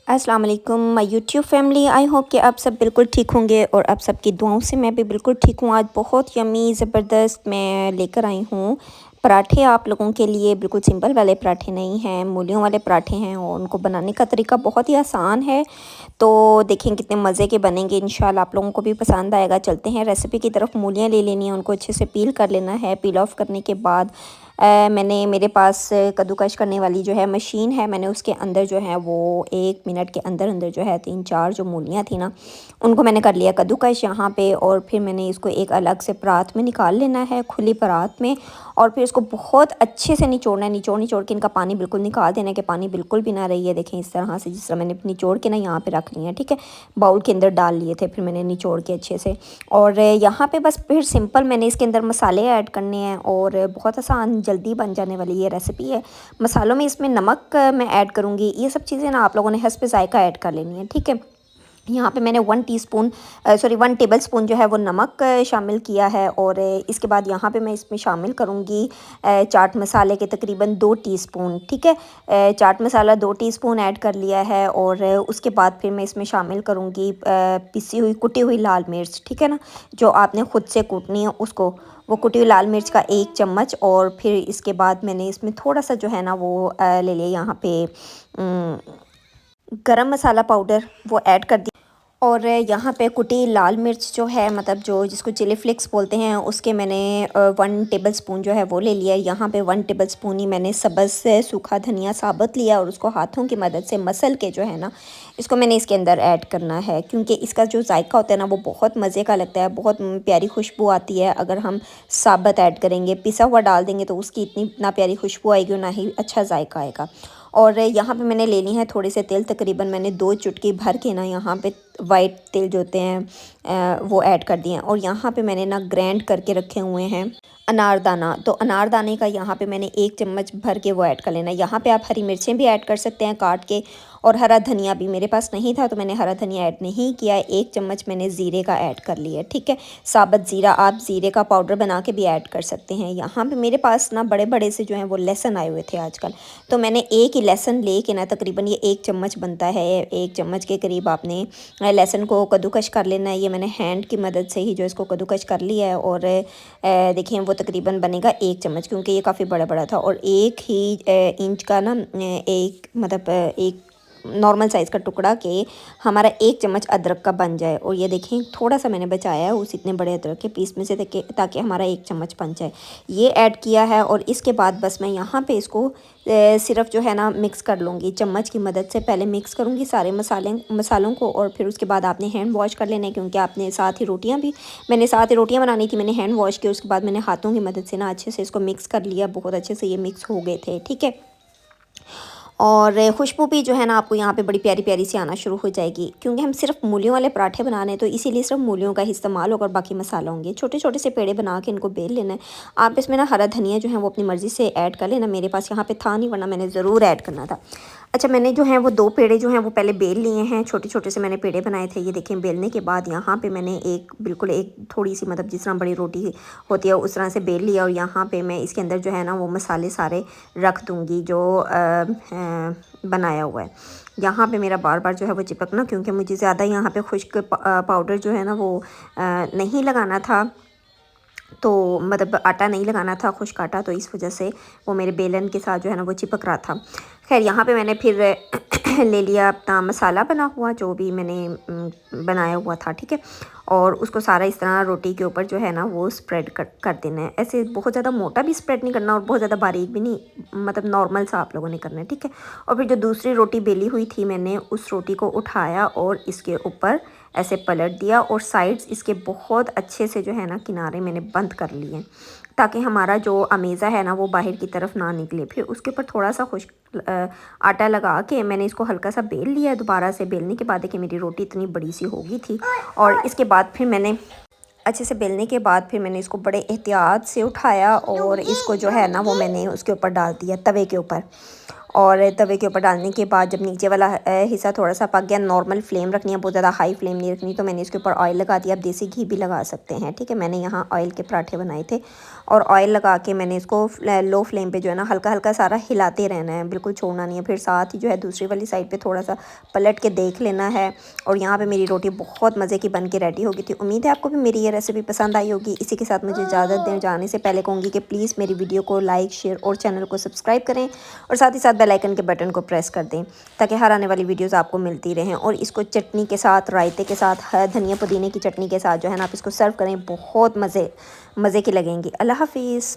अस्सलाम वालेकुम my YouTube family. I hope कि आप सब बिल्कुल ठीक होंगे और आप सबकी दुआओं से मैं भी बिल्कुल ठीक हूँ। आज बहुत यमी ज़बरदस्त मैं लेकर आई हूँ पराठे आप लोगों के लिए। बिल्कुल सिंपल वाले पराठे नहीं हैं, मूलियों वाले पराठे हैं और उनको बनाने का तरीका बहुत ही आसान है। तो देखें कितने मज़े के बनेंगे, इंशाल्लाह आप लोगों को भी पसंद आएगा। चलते हैं रेसिपी की तरफ। मूलियाँ ले लेनी है, उनको अच्छे से पील कर लेना है। पील ऑफ करने के बाद मैंने मेरे पास कद्दूकश करने वाली जो है मशीन है, मैंने उसके अंदर जो है वो 1 मिनट के अंदर अंदर जो है 3-4 जो मूलियाँ थी ना, उनको मैंने कर लिया कद्दूकश यहाँ पे। और फिर मैंने इसको एक अलग से परात में निकाल लेना है, खुली परात में। और फिर इसको बहुत अच्छे से निचोड़ना है, निचोड़ निचोड़ के इनका पानी बिल्कुल निकाल देना है कि पानी बिल्कुल भी ना रही है। देखें इस तरह से, जिस तरह मैंने निचोड़ के ना यहाँ पे रख लिया है, ठीक है। बाउल के अंदर डाल लिए थे, फिर मैंने निचोड़ के अच्छे से। और यहाँ पे बस फिर सिंपल मैंने इसके अंदर मसाले ऐड करने हैं और बहुत आसान जल्दी बन जाने वाली ये रेसिपी है। मसालों में इसमें नमक मैं ऐड करूँगी। ये सब चीज़ें ना आप लोगों ने हस्ब ज़ायक़ा ऐड कर लेनी है, ठीक है। यहाँ पे मैंने 1 टेबल स्पून जो है वो नमक शामिल किया है। और इसके बाद यहाँ पे मैं इसमें शामिल करूँगी चाट मसाले के तकरीबन 2 टीस्पून, ठीक है। चाट मसाला 2 टीस्पून ऐड कर लिया है। और उसके बाद फिर मैं इसमें शामिल करूँगी पिसी हुई कुटी हुई लाल मिर्च, ठीक है ना, जो आपने ख़ुद से कूटनी है उसको, वो कुटी हुई लाल मिर्च का 1 चम्मच। और फिर इसके बाद मैंने इसमें थोड़ा सा जो है ना वो ले लिया यहाँ पे गरम मसाला पाउडर, वो ऐड कर दिया। और यहाँ पे कुटी लाल मिर्च जो है, मतलब जो जिसको चिली फ्लेक्स बोलते हैं, उसके मैंने 1 टेबल स्पून जो है वो ले लिया है। यहाँ पे 1 टेबल स्पून ही मैंने सब्ज़ से सूखा धनिया साबुत लिया और उसको हाथों की मदद से मसल के जो है ना, इसको मैंने इसके अंदर ऐड करना है। क्योंकि इसका जो जायका होता है ना वो बहुत मज़े का लगता है, बहुत प्यारी खुशबू आती है। अगर हम साबुत ऐड करेंगे, पिसा हुआ डाल देंगे तो उसकी इतनी ना प्यारी खुशबू आएगी और ना ही अच्छा जायका आएगा। और यहाँ पे मैंने ले ली है थोड़े से तेल, तकरीबन मैंने 2 चुटकी भर के ना यहाँ पे वाइट तेल जो होते हैं वो ऐड कर दिए हैं। और यहाँ पे मैंने ना ग्राइंड करके रखे हुए हैं अनारदाना, तो अनारदाने का यहाँ पे मैंने 1 चम्मच भर के वो ऐड कर लेना है। यहाँ पे आप हरी मिर्चें भी ऐड कर सकते हैं काट के, और हरा धनिया भी मेरे पास नहीं था तो मैंने हरा धनिया ऐड नहीं किया। 1 चम्मच मैंने ज़ीरे का ऐड कर लिया, ठीक है। साबुत ज़ीरा, आप ज़ीरे का पाउडर बना के भी ऐड कर सकते हैं। यहाँ पे मेरे पास ना बड़े बड़े से जो हैं वो लहसुन आए हुए थे आजकल, तो मैंने एक ही लहसुन ले के ना, तकरीबन ये 1 चम्मच बनता है, 1 चम्मच के करीब आपने लहसुन को कद्दूकश कर लेना है। ये मैंने हैंड की मदद से ही जो इसको कद्दूकश कर लिया है। और देखिए वो तकरीबन बनेगा 1 चम्मच, क्योंकि ये काफ़ी बड़ा बड़ा था। और एक ही इंच का ना एक मतलब एक नॉर्मल साइज़ का टुकड़ा के हमारा 1 चम्मच अदरक का बन जाए। और ये देखें थोड़ा सा मैंने बचाया है उस इतने बड़े अदरक के पीस में से, ताकि हमारा 1 चम्मच बन जाए। ये ऐड किया है और इसके बाद बस मैं यहाँ पे इसको सिर्फ जो है ना मिक्स कर लूँगी चम्मच की मदद से। पहले मिक्स करूँगी सारे मसालों को, और फिर उसके बाद आपने हैंड वॉश कर लेना है, क्योंकि आपने साथ ही रोटियाँ भी, मैंने साथ ही रोटियाँ बनानी थी, मैंने हैंड वॉश किया। उसके बाद मैंने हाथों की मदद से ना अच्छे से इसको मिक्स कर लिया, बहुत अच्छे से ये मिक्स हो गए थे, ठीक है। और खुशबू भी जो है ना आपको यहाँ पे बड़ी प्यारी प्यारी सी आना शुरू हो जाएगी, क्योंकि हम सिर्फ मूलियों वाले पराठे बनाने हैं तो इसीलिए सिर्फ मूलियों का ही इस्तेमाल होगा और बाकी मसाला होंगे। छोटे छोटे से पेड़े बना के इनको बेल लेना है। आप इसमें ना हरा धनिया जो है वो अपनी मर्ज़ी से ऐड कर लेना, मेरे पास यहाँ पे था नहीं, वरना मैंने ज़रूर ऐड करना था। अच्छा, मैंने जो है वो 2 पेड़े जो हैं वो पहले बेल लिए हैं, छोटे छोटे से मैंने पेड़े बनाए थे। ये देखें, बेलने के बाद यहाँ पे मैंने एक बिल्कुल एक थोड़ी सी, मतलब जिस तरह बड़ी रोटी होती है उस तरह से बेल लिया। और यहाँ पे मैं इसके अंदर जो है ना वो मसाले सारे रख दूँगी जो बनाया हुआ है। यहाँ पे मेरा बार बार जो है वो चिपकना, क्योंकि मुझे ज़्यादा यहाँ पे खुश्क पाउडर जो है ना वो नहीं लगाना था, तो मतलब आटा नहीं लगाना था, खुश्क आटा, तो इस वजह से वो मेरे बेलन के साथ जो है ना वो चिपक रहा था। खैर, यहाँ पे मैंने फिर ले लिया अपना मसाला बना हुआ जो भी मैंने बनाया हुआ था, ठीक है। और उसको सारा इस तरह रोटी के ऊपर जो है ना वो स्प्रेड कर देना है। ऐसे बहुत ज़्यादा मोटा भी स्प्रेड नहीं करना और बहुत ज़्यादा बारीक भी नहीं, मतलब नॉर्मल सा आप लोगों ने करना है, ठीक है। और फिर जो दूसरी रोटी बेली हुई थी, मैंने उस रोटी को उठाया और इसके ऊपर ऐसे पलट दिया, और साइड्स इसके बहुत अच्छे से जो है ना किनारे मैंने बंद कर लिए, ताकि हमारा जो अमेज़ा है ना वो बाहर की तरफ ना निकले। फिर उसके ऊपर थोड़ा सा खुश्क आटा लगा के मैंने इसको हल्का सा बेल लिया। दोबारा से बेलने के बाद देखिए मेरी रोटी इतनी बड़ी सी हो गई थी। और इसके बाद फिर मैंने अच्छे से बेलने के बाद फिर मैंने इसको बड़े एहतियात से उठाया और इसको जो है ना वो मैंने उसके ऊपर डाल दिया, तवे के ऊपर। और तवे के ऊपर डालने के बाद जब नीचे वाला हिस्सा थोड़ा सा पक गया, नॉर्मल फ्लेम रखनी है, बहुत ज़्यादा हाई फ्लेम नहीं रखनी, तो मैंने इसके ऊपर ऑयल लगा दिया। आप देसी घी भी लगा सकते हैं, ठीक है। मैंने यहाँ ऑयल के पराठे बनाए थे। और ऑयल लगा के मैंने इसको लो फ्लेम पे जो है ना हल्का हल्का सारा हिलाते रहना है, बिल्कुल छोड़ना नहीं है। फिर साथ ही जो है दूसरी वाली साइड पे थोड़ा सा पलट के देख लेना है। और यहाँ पे मेरी रोटी बहुत मज़े की बन के रेडी हो गई थी। उम्मीद है आपको भी मेरी ये रेसिपी पसंद आई होगी। इसी के साथ मुझे इजाज़त दें, जाने से पहले कहूँगी कि प्लीज़ मेरी वीडियो को लाइक, शेयर और चैनल को सब्सक्राइब करें और साथ ही साथ बेल आइकन के बटन को प्रेस कर दें ताकि हर आने वाली वीडियोज़ आपको मिलती रहें। और इसको चटनी के साथ, रायते के साथ, धनिया पुदीने की चटनी के साथ जो है ना आप इसको सर्व करें, बहुत मज़े की लगेंगी। अल्लाह हाफिज़।